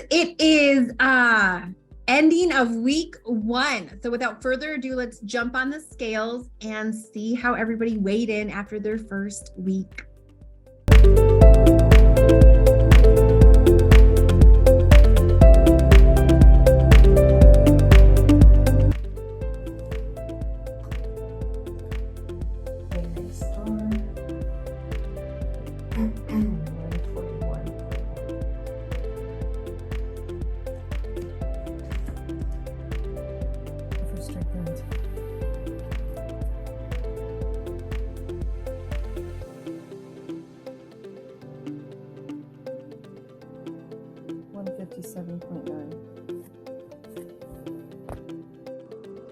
it is ending of week 1. So without further ado, let's jump on the scales and see how everybody weighed in after their first week.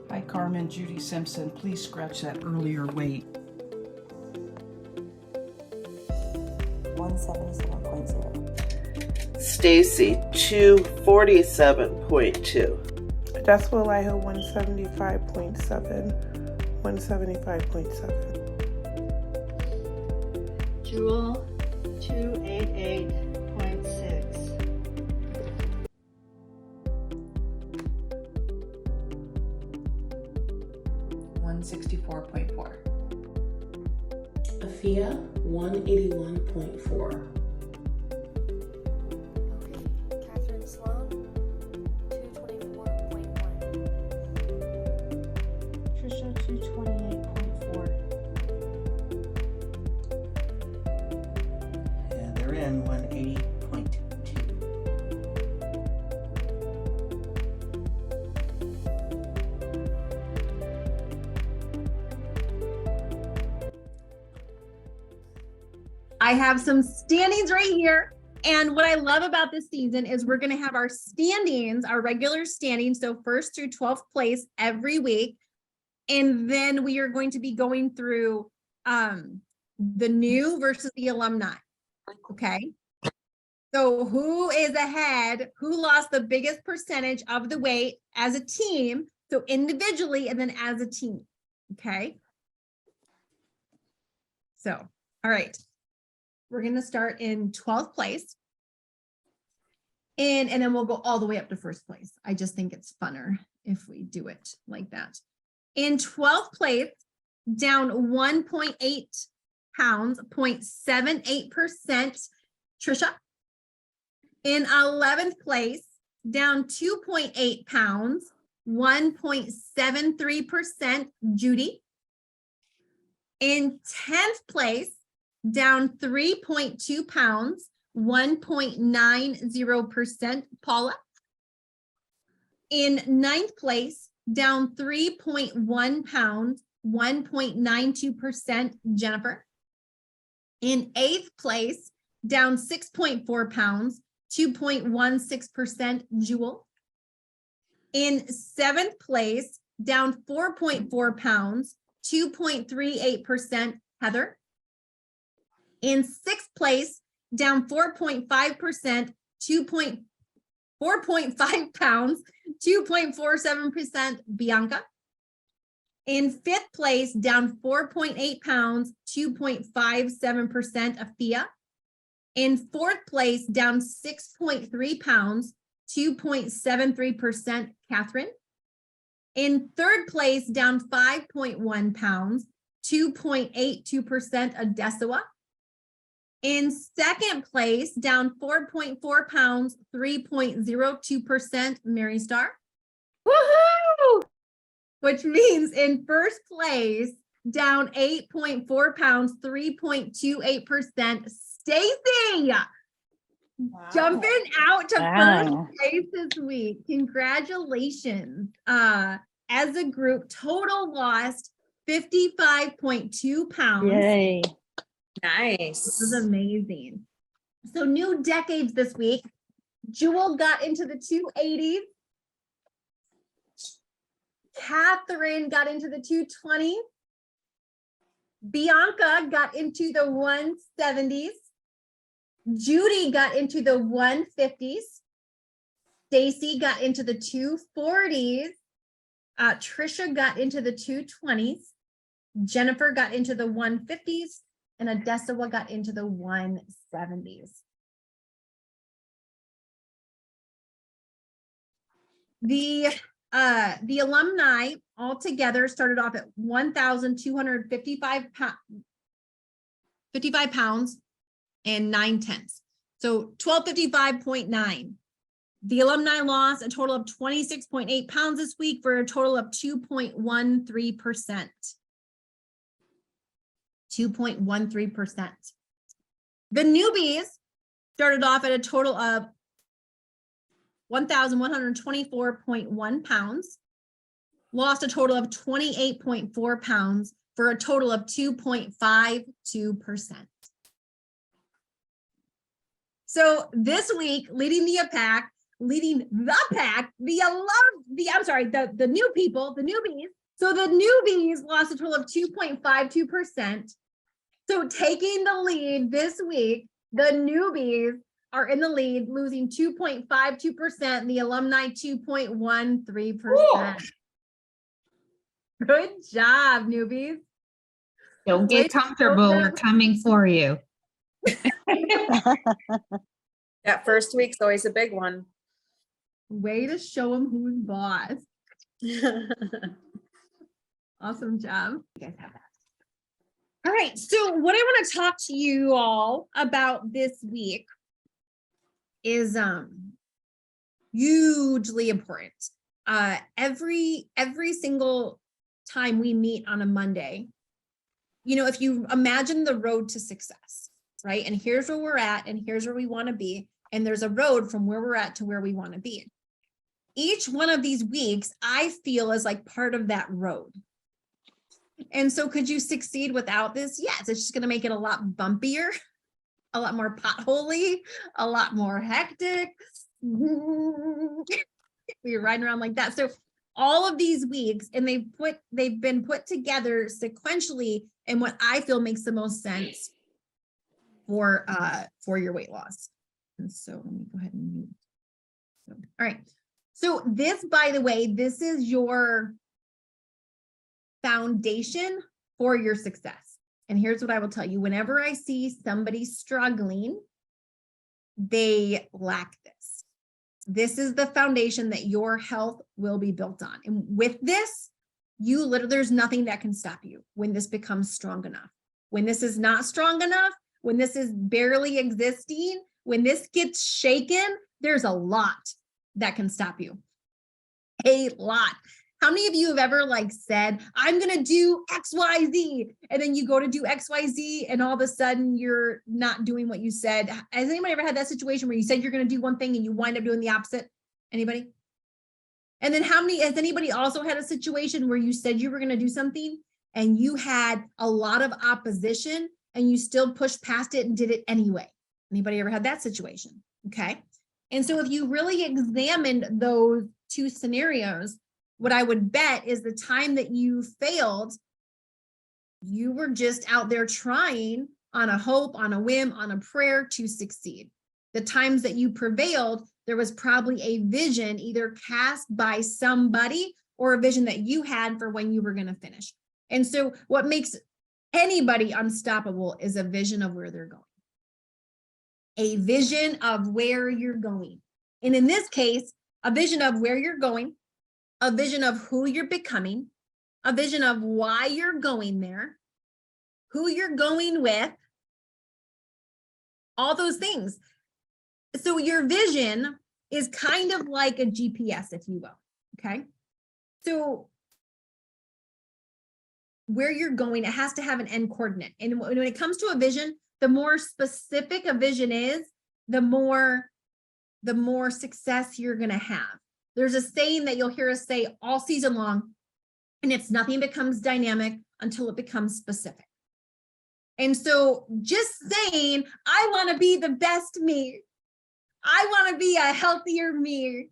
Hi, Carmen. Judy Simpson. Please scratch that earlier weight. 177.0. Stacy, 247.2. Decibel Iho 175.7, 175.7. Jewel 288.6. Afia 181.4. Catherine Sloan 224.1. Trisha 228.4. And they're in 180.2. I have some standings right here. And what I love about this season is we're going to have our standings, our regular standings. So first through 12th place every week. And then we are going to be going through the new versus the alumni. Okay. So who is ahead? Who lost the biggest percentage of the weight as a team? So individually and then as a team. Okay. So, all right. We're going to start in 12th place. And then we'll go all the way up to first place. I just think it's funner if we do it like that. In 12th place, down 1.8 pounds, 0.78%, Trisha. In 11th place, down 2.8 pounds, 1.73%, Judy. In 10th place, down 3.2 pounds, 1.90%, Paula. In 9th place, down 3.1 pounds, 1.92%, Jennifer. In 8th place, down 6.4 pounds, 2.16%, Jewel. In 7th place, down 4.4 pounds, 2.38%, Heather. In 6th place, down 4.5%, 4.5 pounds, 2.47%, Bianca. In 5th place, down 4.8 pounds, 2.57%, Afia. In 4th place, down 6.3 pounds, 2.73%, Catherine. In 3rd place, down 5.1 pounds, 2.82%, Adesawa. In 2nd place, down 4.4 pounds, 3.02%, Mary Star. Woohoo! Which means in 1st place, down 8.4 pounds, 3.28%, Stacy. Wow. Jumping out to first place this week. Congratulations. As a group, total lost 55.2 pounds. Yay. Nice. This is amazing. So new decades this week. Jewel got into the 280s. Catherine got into the 220s. Bianca got into the 170s. Judy got into the 150s. Stacy got into the 240s. Trisha got into the 220s. Jennifer got into the 150s. And Adesawa got into the 170s. The alumni altogether started off at 1,255 pounds and 9/10. So 1255.9. The alumni lost a total of 26.8 pounds this week for a total of 2.13%. 2.13%. The newbies started off at a total of 1,124.1 pounds, lost a total of 28.4 pounds for a total of 2.52%. So this week, leading the pack, the new people, the newbies. So the newbies lost a total of 2.52%. So taking the lead this week, the newbies are in the lead, losing 2.52%, the alumni 2.13%. Good job, newbies. Don't get comfortable. We're coming for you. That first week's always a big one. Way to show them who's boss. Awesome job. You guys have that. All right. So what I want to talk to you all about this week is hugely important. Every single time we meet on a Monday, you know, if you imagine the road to success, right? And here's where we're at, and here's where we want to be. And there's a road from where we're at to where we want to be. Each one of these weeks, I feel is like part of that road. And so could you succeed without this? Yes, it's just going to make it a lot bumpier, a lot more potholey, a lot more hectic. We're riding around like that. So all of these weeks, and they've been put together sequentially in what I feel makes the most sense for your weight loss. And so let me go ahead and mute. So, all right. So this, by the way, this is your foundation for your success. And here's what I will tell you. Whenever I see somebody struggling, they lack this. This is the foundation that your health will be built on. And with this, there's nothing that can stop you when this becomes strong enough. When this is not strong enough, when this is barely existing, when this gets shaken, there's a lot that can stop you. A lot. How many of you have ever said, I'm going to do XYZ, and then you go to do XYZ and all of a sudden you're not doing what you said? Has anybody ever had that situation where you said you're going to do one thing and you wind up doing the opposite? Anybody? And then has anybody also had a situation where you said you were going to do something and you had a lot of opposition and you still pushed past it and did it anyway? Anybody ever had that situation? Okay. And so if you really examined those two scenarios, what I would bet is the time that you failed, you were just out there trying on a hope, on a whim, on a prayer to succeed. The times that you prevailed, there was probably a vision either cast by somebody or a vision that you had for when you were going to finish. And so what makes anybody unstoppable is a vision of where they're going. A vision of where you're going. And in this case, a vision of where you're going, a vision of who you're becoming, a vision of why you're going there, who you're going with, all those things. So your vision is kind of like a GPS, if you will, okay? So where you're going, it has to have an end coordinate. And when it comes to a vision, the more specific a vision is, the more success you're going to have. There's a saying that you'll hear us say all season long, and it's nothing becomes dynamic until it becomes specific. And so just saying, I want to be the best me. I want to be a healthier me.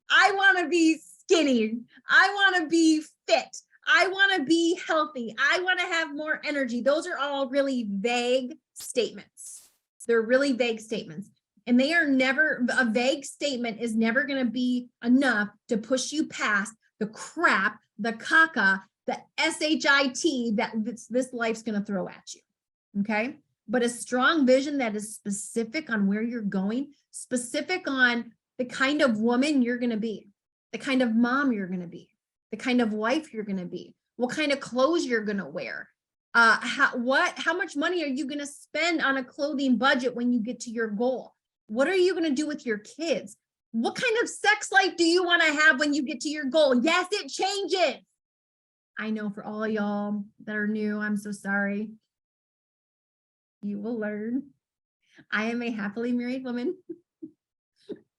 I want to be skinny. I want to be fit. I want to be healthy. I want to have more energy. Those are all really vague statements. They're really vague statements. And they are never, a vague statement is never going to be enough to push you past the crap, the caca, the SHIT that this life's going to throw at you. Okay. But a strong vision that is specific on where you're going, specific on the kind of woman you're going to be, the kind of mom you're going to be, the kind of wife you're going to be, what kind of clothes you're going to wear. How much money are you going to spend on a clothing budget when you get to your goal? What are you going to do with your kids? What kind of sex life do you want to have when you get to your goal? Yes, it changes. I know for all y'all that are new, I'm so sorry. You will learn. I am a happily married woman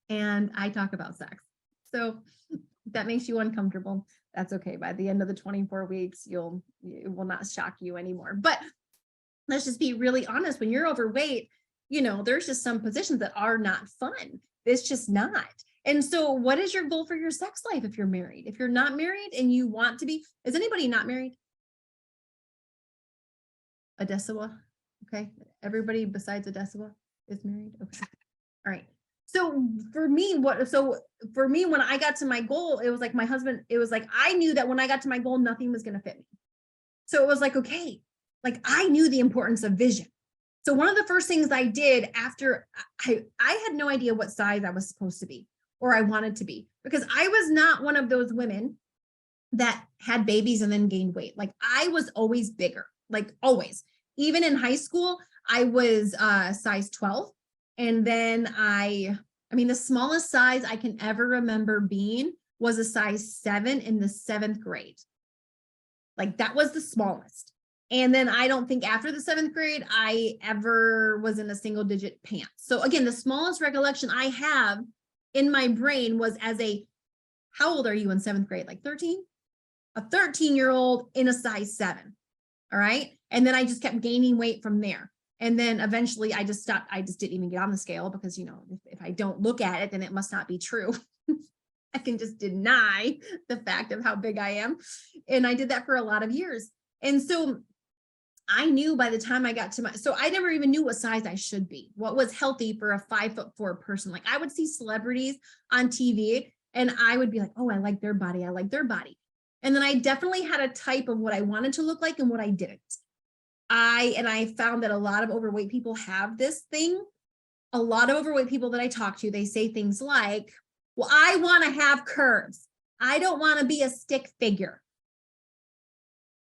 and I talk about sex. So if that makes you uncomfortable, that's okay. By the end of the 24 weeks, it will not shock you anymore. But let's just be really honest. When you're overweight, there's just some positions that are not fun. It's just not. And so what is your goal for your sex life if you're married? If you're not married and you want to be, is anybody not married? Adesawa? Okay. Everybody besides Adesawa is married? Okay. All right. So for me, when I got to my goal, it was like my husband, it was like, I knew that when I got to my goal, nothing was going to fit me. So it was like, okay, like I knew the importance of vision. So one of the first things I did after I had no idea what size I was supposed to be or I wanted to be, because I was not one of those women that had babies and then gained weight. Like I was always bigger, like always. Even in high school, I was size 12. And then the smallest size I can ever remember being was a size 7 in the 7th grade. Like that was the smallest. And then I don't think after the 7th grade, I ever was in a single digit pants. So again, the smallest recollection I have in my brain was how old are you in 7th grade? Like 13? A 13-year-old in a size 7. All right. And then I just kept gaining weight from there. And then eventually I just stopped. I just didn't even get on the scale because, if I don't look at it, then it must not be true. I can just deny the fact of how big I am. And I did that for a lot of years. And so I knew by the time I got to so I never even knew what size I should be, what was healthy for a 5'4" person. Like I would see celebrities on TV and I would be like, oh, I like their body. I like their body. And then I definitely had a type of what I wanted to look like and what I didn't. I found that a lot of overweight people have this thing. A lot of overweight people that I talk to, they say things like, well, I want to have curves. I don't want to be a stick figure.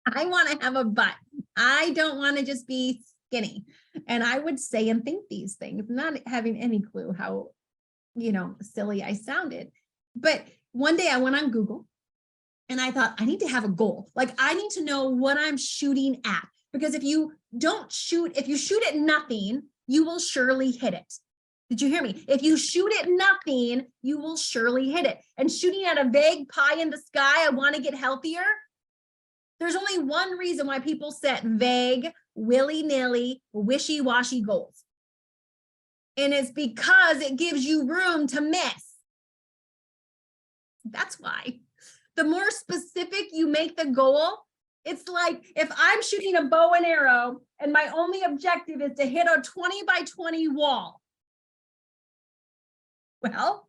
I want to have a butt. I don't want to just be skinny. And I would say and think these things, not having any clue how, silly I sounded. But one day I went on Google and I thought, I need to have a goal. Like I need to know what I'm shooting at. Because if you shoot at nothing, you will surely hit it. Did you hear me? If you shoot at nothing, you will surely hit it. And shooting at a vague pie in the sky, I want to get healthier. There's only one reason why people set vague, willy-nilly, wishy-washy goals. And it's because it gives you room to miss. That's why. The more specific you make the goal, it's like if I'm shooting a bow and arrow and my only objective is to hit a 20 by 20 wall. Well,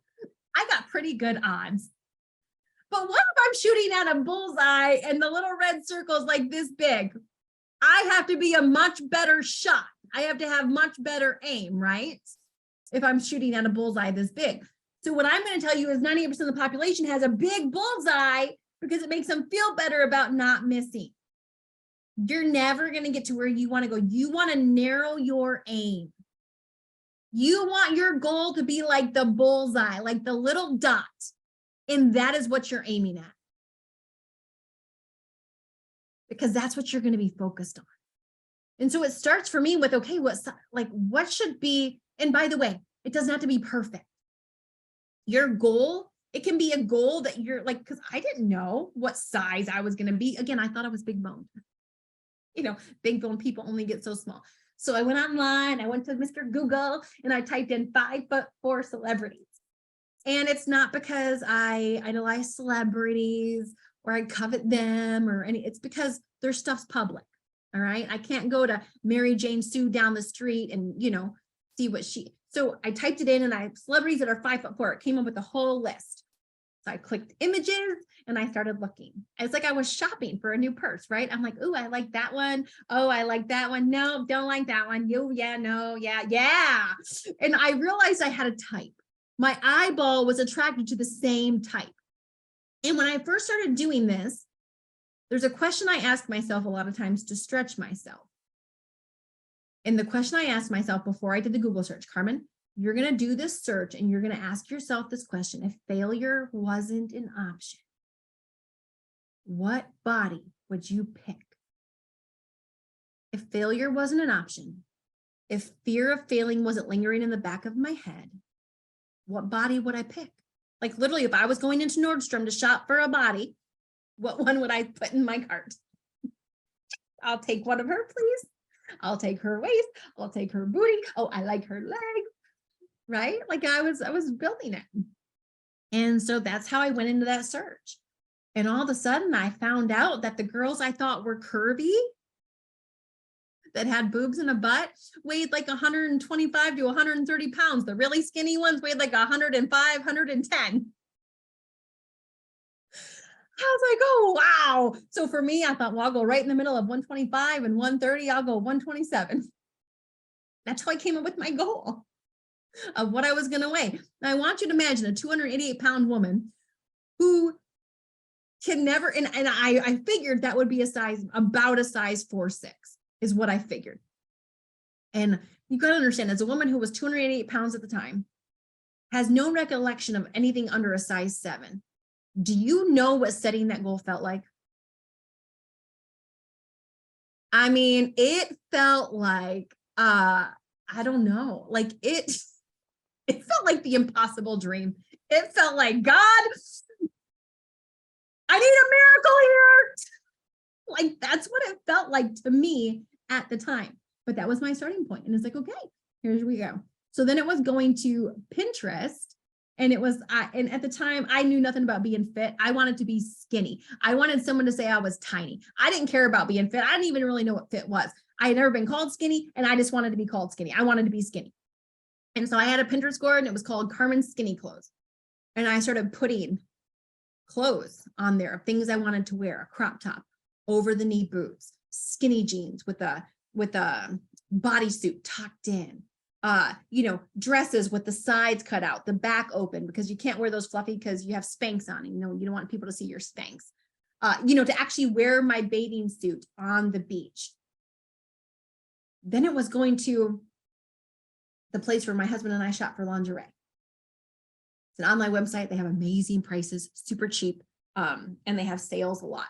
I got pretty good odds. But what if I'm shooting at a bullseye and the little red circle's like this big? I have to be a much better shot. I have to have much better aim, right? If I'm shooting at a bullseye this big. So what I'm going to tell you is 98% of the population has a big bullseye because it makes them feel better about not missing. You're never going to get to where you want to go. You want to narrow your aim. You want your goal to be like the bullseye, like the little dot. And that is what you're aiming at. Because that's what you're going to be focused on. And so it starts for me with, okay, what should be, and by the way, it doesn't have to be perfect. Your goal, it can be a goal that you're like, because I didn't know what size I was going to be. Again, I thought I was big boned. Big bone people only get so small. So I went online, I went to Mr. Google and I typed in 5'4" celebrities. And it's not because I idolize celebrities or I covet them or it's because their stuff's public. All right. I can't go to Mary Jane Sue down the street and, see what so I typed it in and celebrities that are 5'4", it came up with a whole list. So I clicked images and I started looking. It's like I was shopping for a new purse, right? I'm like, oh, I like that one. Oh, I like that one. No, don't like that one. Yeah, no, yeah. And I realized I had a type. My eyeball was attracted to the same type. And when I first started doing this, there's a question I ask myself a lot of times to stretch myself. And the question I asked myself before I did the Google search, Carmen, you're going to do this search and you're going to ask yourself this question. If failure wasn't an option, what body would you pick? If failure wasn't an option, if fear of failing wasn't lingering in the back of my head, what body would I pick? Like literally, if I was going into Nordstrom to shop for a body, what one would I put in my cart? I'll take one of her, please. I'll take her waist. I'll take her booty. Oh, I like her leg, right? Like I was building it. And so that's how I went into that search. And all of a sudden I found out that the girls I thought were curvy, that had boobs and a butt, weighed like 125 to 130 pounds. The really skinny ones weighed like 105, 110. I was like, oh, wow. So for me, I thought, well, I'll go right in the middle of 125 and 130. I'll go 127. That's how I came up with my goal of what I was going to weigh. Now, I want you to imagine a 288-pound woman who can never, and I figured that would be about a size 4'6" is what I figured. And you got to understand, as a woman who was 288 pounds at the time, has no recollection of anything under a size 7. Do you know what setting that goal felt like? I mean, it felt like, I don't know, like it felt like the impossible dream. It felt like, God, I need a miracle here. Like that's what it felt like to me at the time. But that was my starting point. And it's like, okay, here we go. So then it was going to Pinterest. And it was, and at the time, I knew nothing about being fit. I wanted to be skinny. I wanted someone to say I was tiny. I didn't care about being fit. I didn't even really know what fit was. I had never been called skinny, and I just wanted to be called skinny. I wanted to be skinny. And so I had a Pinterest board, and it was called Carmen's Skinny Clothes. And I started putting clothes on there of things I wanted to wear: a crop top, over the knee boots, skinny jeans with a bodysuit tucked in. Dresses with the sides cut out, the back open, because you can't wear those fluffy because you have Spanx on. You don't want people to see your Spanx. To actually wear my bathing suit on the beach. Then it was going to the place where my husband and I shop for lingerie. It's an online website. They have amazing prices, super cheap, and they have sales a lot.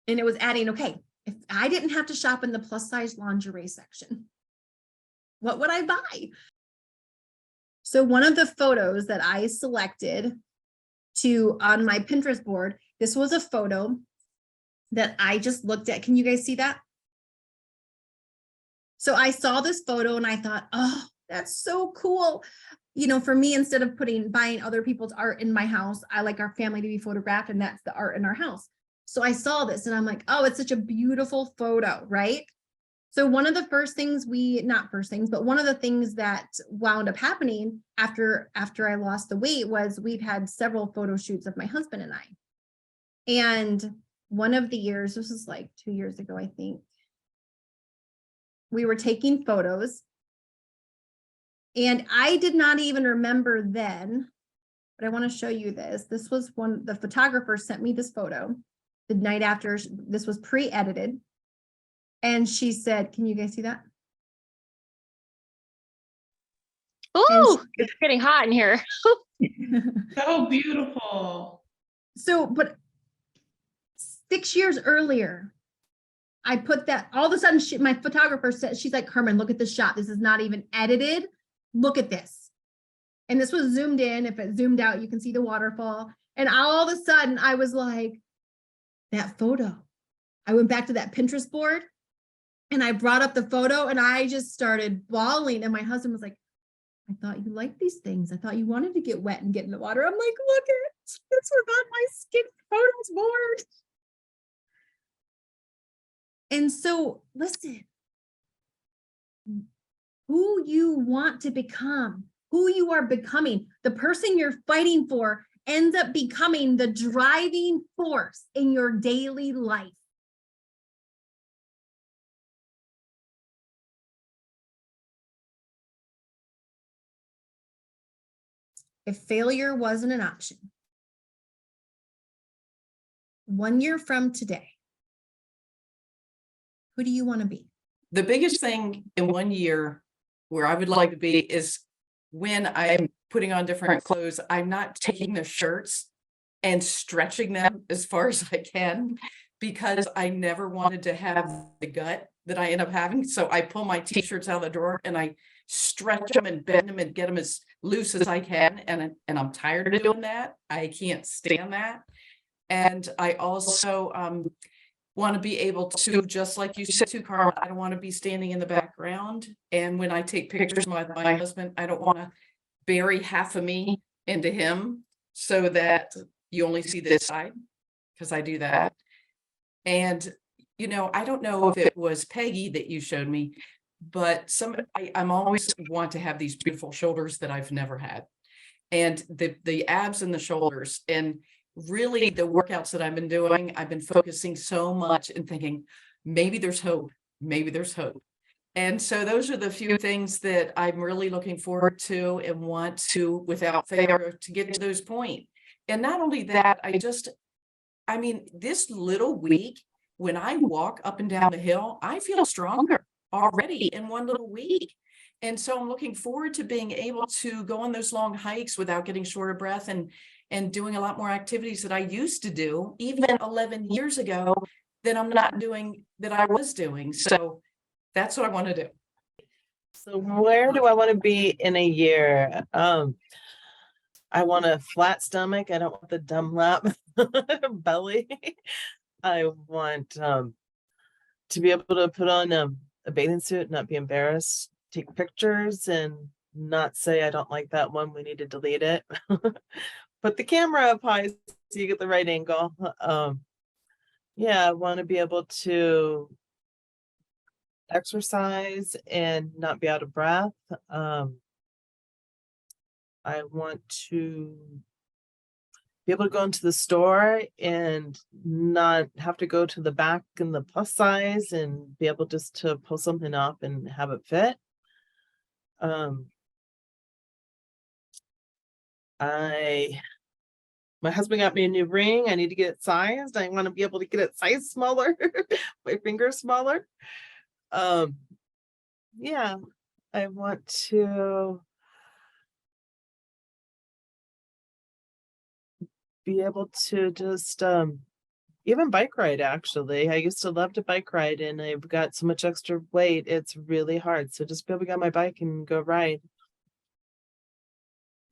And it was adding, okay, if I didn't have to shop in the plus size lingerie section, what would I buy? So one of the photos that I selected on my Pinterest board, this was a photo that I just looked at. Can you guys see that? So I saw this photo and I thought, oh, that's so cool. For me, instead of buying other people's art in my house, I like our family to be photographed, and that's the art in our house. So I saw this and I'm like, oh, it's such a beautiful photo, right? So one of the one of the things that wound up happening after I lost the weight was we've had several photo shoots of my husband and I. And one of the years, this was like 2 years ago, I think, we were taking photos. And I did not even remember then, but I want to show you this. This was the photographer sent me this photo the night after. This was pre-edited. And she said, can you guys see that? Ooh, it's getting hot in here. So beautiful. So, but 6 years earlier, I put that, all of a sudden my photographer said, she's like, Carmen, look at this shot. This is not even edited. Look at this. And this was zoomed in. If it zoomed out, you can see the waterfall. And all of a sudden I was like, that photo. I went back to that Pinterest board and I brought up the photo and I just started bawling. And my husband was like, I thought you liked these things. I thought you wanted to get wet and get in the water. I'm like, look at this was on my skinny photos board. And so listen, who you want to become, who you are becoming, the person you're fighting for ends up becoming the driving force in your daily life. If failure wasn't an option, 1 year from today, who do you want to be? The biggest thing in 1 year where I would like to be is when I'm putting on different clothes, I'm not taking the shirts and stretching them as far as I can, because I never wanted to have the gut that I end up having. So I pull my t-shirts out of the drawer and I stretch them and bend them and get them as loose as I can. And I'm tired of doing that. I can't stand that. And I also want to be able to, just like you said too, Carl, I don't want to be standing in the background. And when I take pictures with my husband, I don't want to bury half of me into him so that you only see this side, because I do that. And, you know, I don't know if it was Peggy that you showed me, but I'm always want to have these beautiful shoulders that I've never had. And the abs and the shoulders, and really the workouts that I've been doing, I've been focusing so much and thinking, maybe there's hope, maybe there's hope. And so those are the few things that I'm really looking forward to and want to, without failure, to get to those points. And not only that, I mean, this little week, when I walk up and down the hill, I feel stronger already in one little week. And so I'm looking forward to being able to go on those long hikes without getting short of breath, and doing a lot more activities that I used to do even 11 years ago that I'm not doing, that I was doing. So that's what I want to do. So where do I want to be in a year? I want a flat stomach. I don't want the dumb lap belly. I want to be able to put on a bathing suit, not be embarrassed, take pictures and not say, I don't like that one, we need to delete it. Put the camera up high so you get the right angle. Yeah, I want to be able to exercise and not be out of breath. I want to be able to go into the store and not have to go to the back in the plus size, and be able just to pull something up and have it fit. My husband got me a new ring. I need to get it sized. I want to be able to get it sized smaller, my finger smaller. Yeah, I want to be able to just even bike ride. Actually, I used to love to bike ride, and I've got so much extra weight, it's really hard. So just be able to get on my bike and go ride,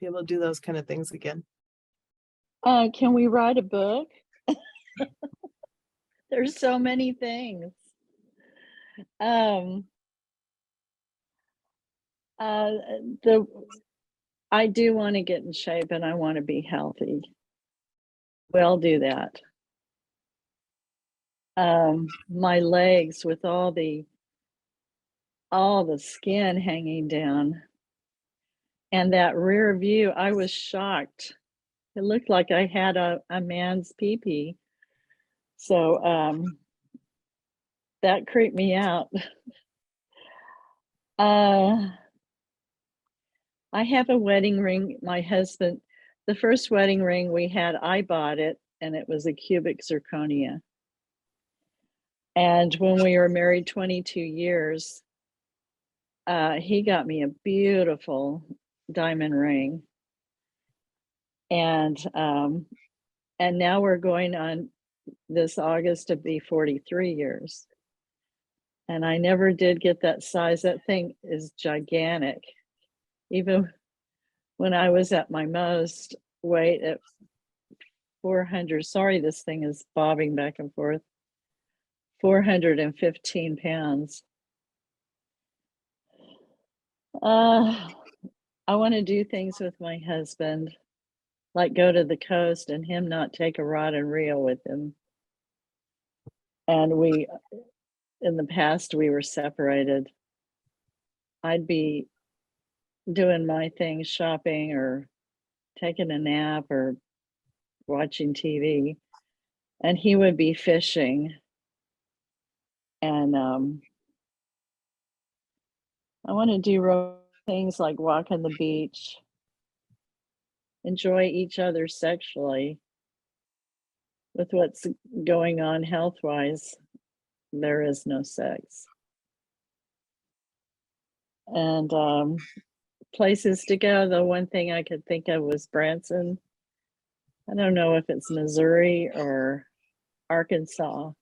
be able to do those kind of things again. Can we write a book? There's so many things. I do want to get in shape and I want to be healthy. We'll do that. My legs with all the skin hanging down, and that rear view, I was shocked. It looked like I had a man's pee-pee. So that creeped me out. I have a wedding ring. My husband, the first wedding ring we had, I bought it, and it was a cubic zirconia. And when we were married 22 years, he got me a beautiful diamond ring. And now we're going on this August to be 43 years. And I never did get that size. That thing is gigantic. Even when I was at my most weight at 400, sorry, this thing is bobbing back and forth, 415 pounds. I want to do things with my husband, like go to the coast and him not take a rod and reel with him. And in the past, we were separated. I'd be doing my thing, shopping or taking a nap or watching TV, and he would be fishing. And I want to do things like walk on the beach, enjoy each other sexually, with what's going on health-wise, there is no sex. And places to go, the one thing I could think of was Branson. I don't know if it's Missouri or Arkansas,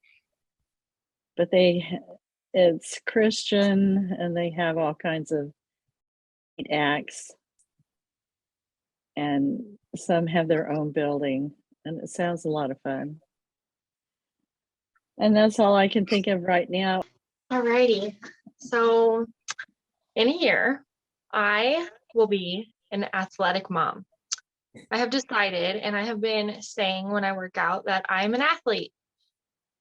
but it's Christian and they have all kinds of acts, and some have their own building, and it sounds a lot of fun. And that's all I can think of right now. Alrighty. So in a year, I will be an athletic mom. I have decided, and I have been saying when I work out, that I'm an athlete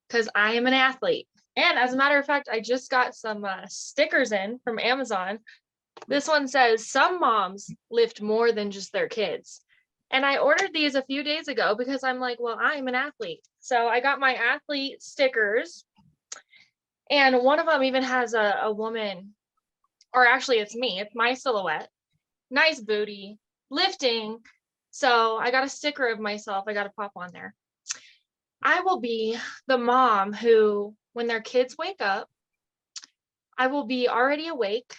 because I am an athlete. And as a matter of fact, I just got some stickers in from Amazon. This one says, some moms lift more than just their kids. And I ordered these a few days ago because I'm like, well, I'm an athlete. So I got my athlete stickers. And one of them even has a woman, or actually it's me, it's my silhouette, nice booty, lifting. So I got a sticker of myself I got to pop on there. I will be the mom who, when their kids wake up, I will be already awake,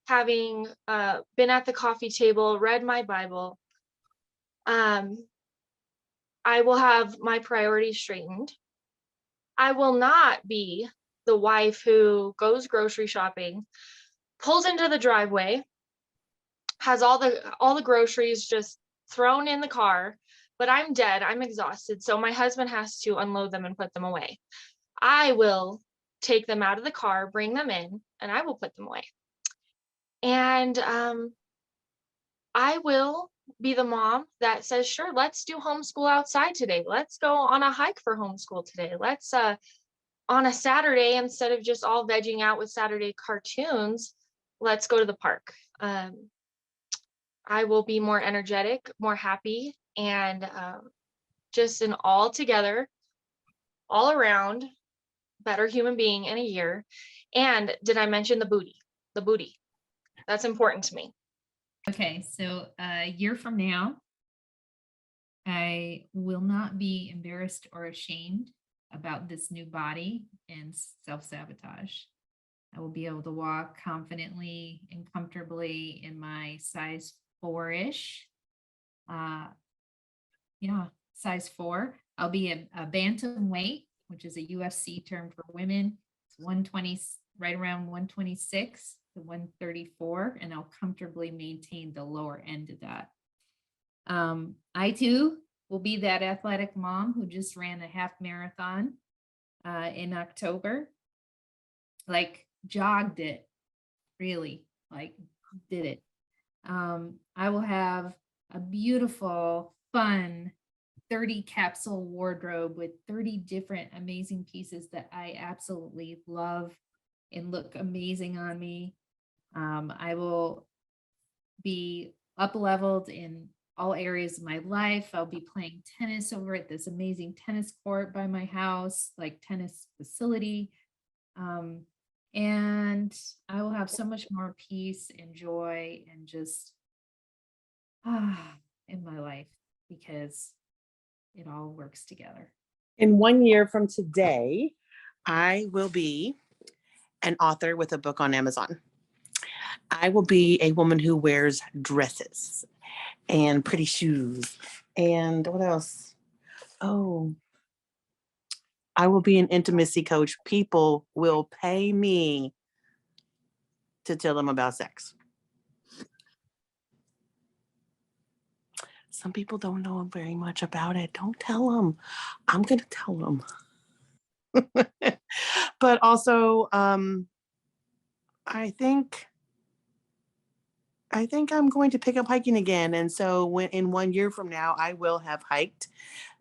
having been at the coffee table, read my Bible. I will have my priorities straightened. I will not be the wife who goes grocery shopping, pulls into the driveway, has all the groceries just thrown in the car, but I'm dead, I'm exhausted, so my husband has to unload them and put them away. I will take them out of the car, bring them in, and I will put them away. And I will be the mom that says, sure, let's do homeschool outside today. Let's go on a hike for homeschool today. Let's on a Saturday, instead of just all vegging out with Saturday cartoons, let's go to the park. I will be more energetic, more happy, and just an all together, all around better human being in a year. And did I mention the booty? The booty. That's important to me. Okay, so a year from now, I will not be embarrassed or ashamed about this new body and self-sabotage. I will be able to walk confidently and comfortably in my size 4-ish. Yeah, size 4. I'll be a bantamweight, which is a UFC term for women. It's 120, right around 126 to 134, and I'll comfortably maintain the lower end of that. I too will be that athletic mom who just ran a half marathon in October, like jogged it, really, like did it. I will have a beautiful, fun 30 capsule wardrobe with 30 different amazing pieces that I absolutely love and look amazing on me. I will be up-leveled in all areas of my life. I'll be playing tennis over at this amazing tennis court by my house, like tennis facility. And I will have so much more peace and joy and just in my life, because it all works together. In 1 year from today, I will be an author with a book on Amazon. I will be a woman who wears dresses and pretty shoes. And what else? Oh, I will be an intimacy coach. People will pay me to tell them about sex. Some people don't know very much about it. Don't tell them. I'm going to tell them. But also, I think I'm going to pick up hiking again. And so in 1 year from now, I will have hiked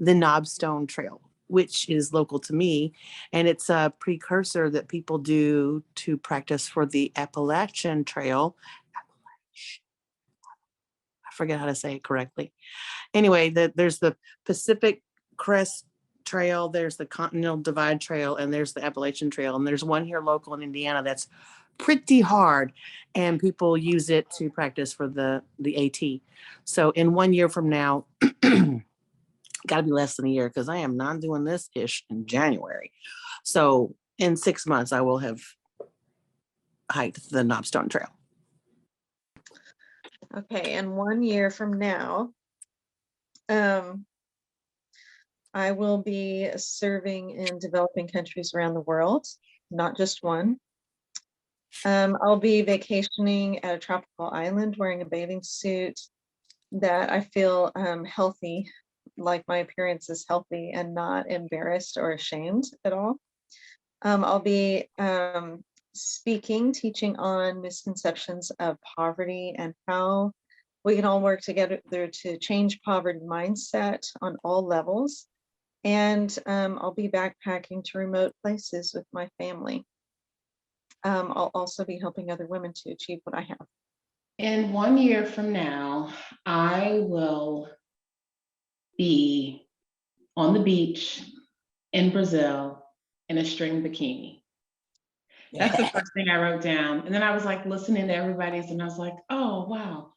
the Knobstone Trail, which is local to me. And it's a precursor that people do to practice for the Appalachian Trail. I forget how to say it correctly. Anyway, there's the Pacific Crest Trail, there's the Continental Divide Trail, and there's the Appalachian Trail. And there's one here local in Indiana that's pretty hard, and people use it to practice for the AT. So in 1 year from now, got to be less than a year because I am not doing this ish in January. So in 6 months, I will have hiked the Knobstone Trail. Okay, and 1 year from now, I will be serving in developing countries around the world, not just one. I'll be vacationing at a tropical island wearing a bathing suit that I feel healthy, like my appearance is healthy and not embarrassed or ashamed at all. I'll be speaking, teaching on misconceptions of poverty and how we can all work together to change poverty mindset on all levels. And I'll be backpacking to remote places with my family. I'll also be helping other women to achieve what I have. And 1 year from now, I will be on the beach in Brazil in a string bikini. That's the first thing I wrote down. And then I was like listening to everybody's and I was like, oh, wow.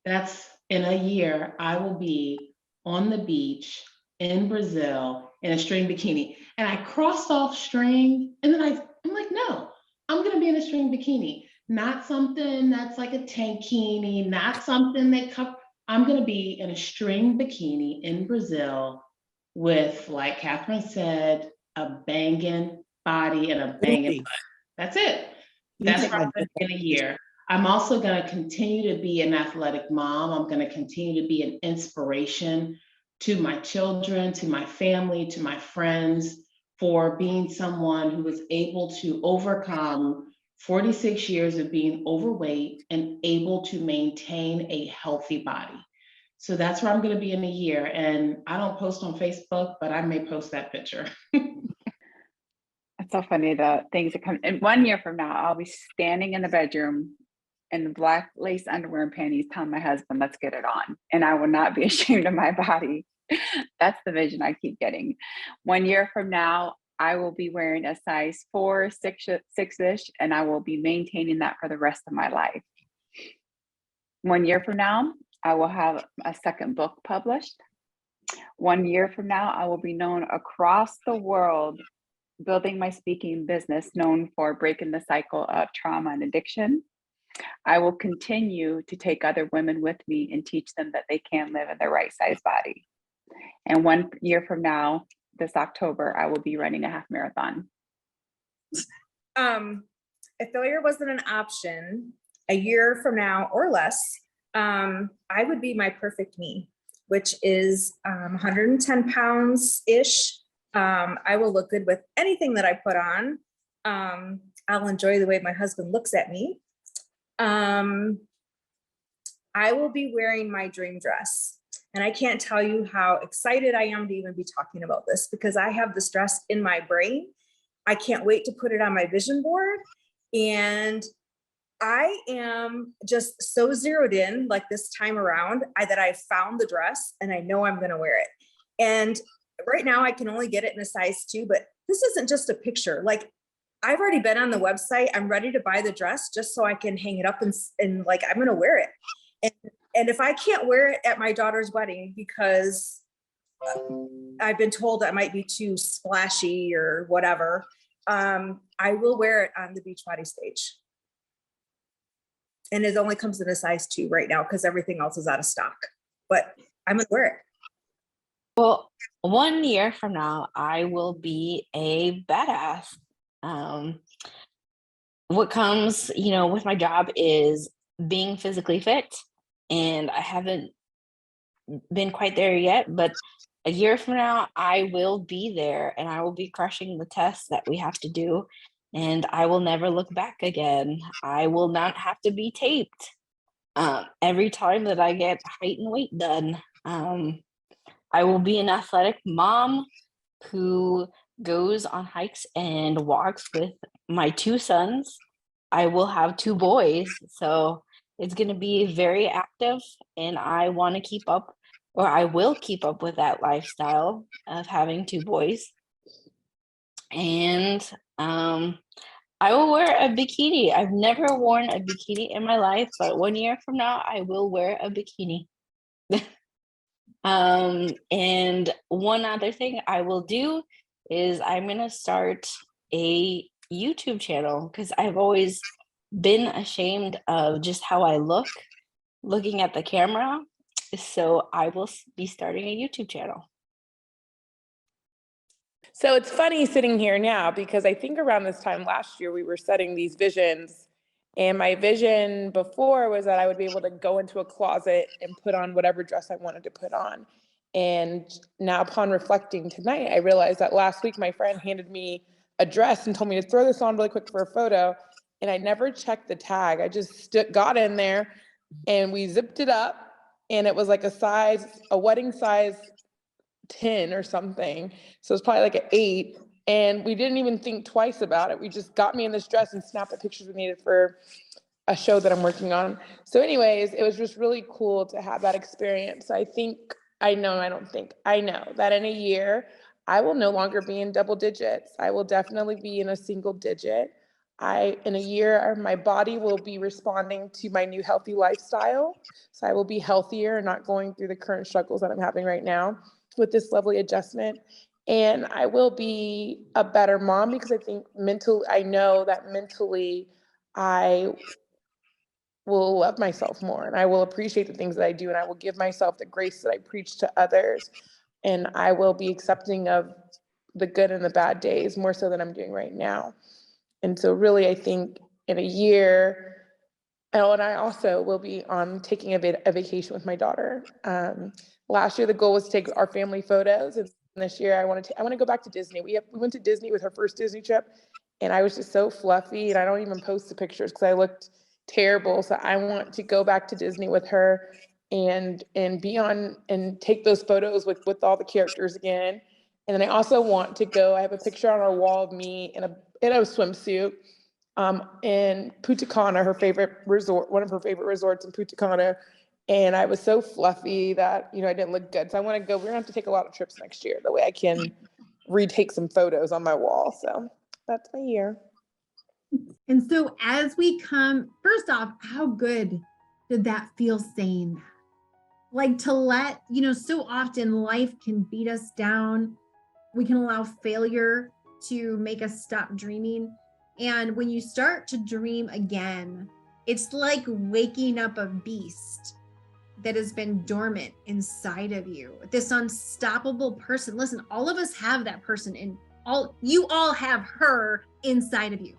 That's in a year, I will be on the beach in Brazil in a string bikini. And I crossed off string and then I'm like, no, I'm going to be in a string bikini. Not something that's like a tankini, not something that I'm going to be in a string bikini in Brazil with, like Catherine said, a banging body and a banging butt. That's it. That's where I'm going to be in a year. I'm also going to continue to be an athletic mom. I'm going to continue to be an inspiration to my children, to my family, to my friends, for being someone who was able to overcome 46 years of being overweight and able to maintain a healthy body. So that's where I'm going to be in a year. And I don't post on Facebook, but I may post that picture. It's so funny, the things that come. And 1 year from now, I'll be standing in the bedroom in black lace underwear and panties telling my husband, let's get it on. And I will not be ashamed of my body. That's the vision I keep getting. 1 year from now, I will be wearing a size 4, 6-ish, and I will be maintaining that for the rest of my life. 1 year from now, I will have a second book published. 1 year from now, I will be known across the world, building my speaking business, known for breaking the cycle of trauma and addiction. I will continue to take other women with me and teach them that they can live in their right size body. And 1 year from now, this October, I will be running a half marathon. If failure wasn't an option, a year from now or less, I would be my perfect me, which is 110 pounds-ish. I will look good with anything that I put on. I'll enjoy the way my husband looks at me. I will be wearing my dream dress. And I can't tell you how excited I am to even be talking about this, because I have this dress in my brain. I can't wait to put it on my vision board. And I am just so zeroed in, like this time around, that I found the dress and I know I'm going to wear it. And right now I can only get it in a size 2, but this isn't just a picture. Like, I've already been on the website. I'm ready to buy the dress just so I can hang it up and like, I'm going to wear it. And if I can't wear it at my daughter's wedding because I've been told I might be too splashy or whatever, I will wear it on the Beachbody stage. And it only comes in a size 2 right now because everything else is out of stock, but I'm going to wear it. Well, 1 year from now, I will be a badass. What comes, with my job is being physically fit, and I haven't been quite there yet, but a year from now, I will be there and I will be crushing the tests that we have to do, and I will never look back again. I will not have to be taped every time that I get height and weight done. I will be an athletic mom who goes on hikes and walks with my 2 sons. I will have 2 boys, so it's going to be very active, and I want to keep up, or I will keep up with that lifestyle of having 2 boys. And I will wear a bikini. I've never worn a bikini in my life, but 1 year from now, I will wear a bikini. And one other thing I will do is I'm gonna start a YouTube channel because I've always been ashamed of just how I look looking at the camera. So I will be starting a YouTube channel. So it's funny sitting here now because I think around this time last year we were setting these visions, and my vision before was that I would be able to go into a closet and put on whatever dress I wanted to put on. And now upon reflecting tonight, I realized that last week my friend handed me a dress and told me to throw this on really quick for a photo, and I never checked the tag. I just got in there and we zipped it up, and it was like a wedding size 10 or something. So it's probably like an 8. And we didn't even think twice about it. We just got me in this dress and snapped the pictures we needed for a show that I'm working on. So anyways, it was just really cool to have that experience. I know that in a year, I will no longer be in double digits. I will definitely be in a single digit. In a year, my body will be responding to my new healthy lifestyle. So I will be healthier and not going through the current struggles that I'm having right now with this lovely adjustment. And I will be a better mom because I know that mentally I will love myself more, and I will appreciate the things that I do, and I will give myself the grace that I preach to others. And I will be accepting of the good and the bad days more so than I'm doing right now. And so really, I think in a year, and I also will be taking a vacation with my daughter. Last year, the goal was to take our family photos, and this year I want to go back to Disney. We went to Disney with her first Disney trip, and I was just so fluffy, and I don't even post the pictures because I looked terrible. So I want to go back to Disney with her and be on and take those photos with all the characters again. And then I also want to go. I have a picture on our wall of me in a swimsuit. In Punta Cana, her favorite resort, one of her favorite resorts in Punta Cana. And I was so fluffy that, I didn't look good. So we're gonna have to take a lot of trips next year. That way I can retake some photos on my wall. So that's my year. And so as we come, first off, how good did that feel saying that? Like to let, so often life can beat us down. We can allow failure to make us stop dreaming. And when you start to dream again, it's like waking up a beast that has been dormant inside of you. This unstoppable person. Listen, all of us have that person you all have her inside of you.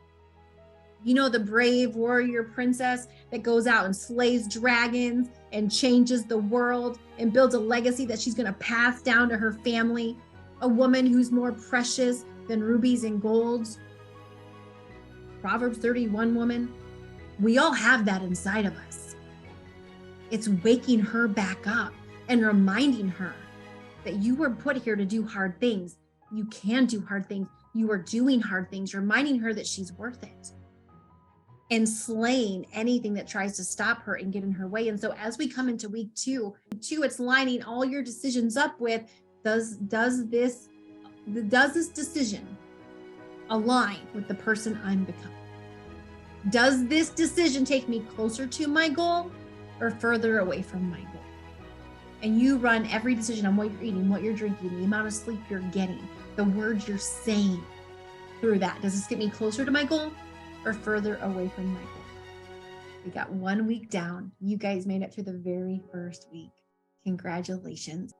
The brave warrior princess that goes out and slays dragons and changes the world and builds a legacy that she's going to pass down to her family. A woman who's more precious than rubies and golds. Proverbs 31 woman. We all have that inside of us. It's waking her back up and reminding her that you were put here to do hard things. You can do hard things. You are doing hard things, reminding her that she's worth it. And slaying anything that tries to stop her and get in her way. And so as we come into week two, it's lining all your decisions up with, does this decision align with the person I'm becoming? Does this decision take me closer to my goal or further away from my goal? And you run every decision on what you're eating, what you're drinking, the amount of sleep you're getting, the words you're saying through that. Does this get me closer to my goal or further away from my goal? We got 1 week down. You guys made it through the very first week. Congratulations.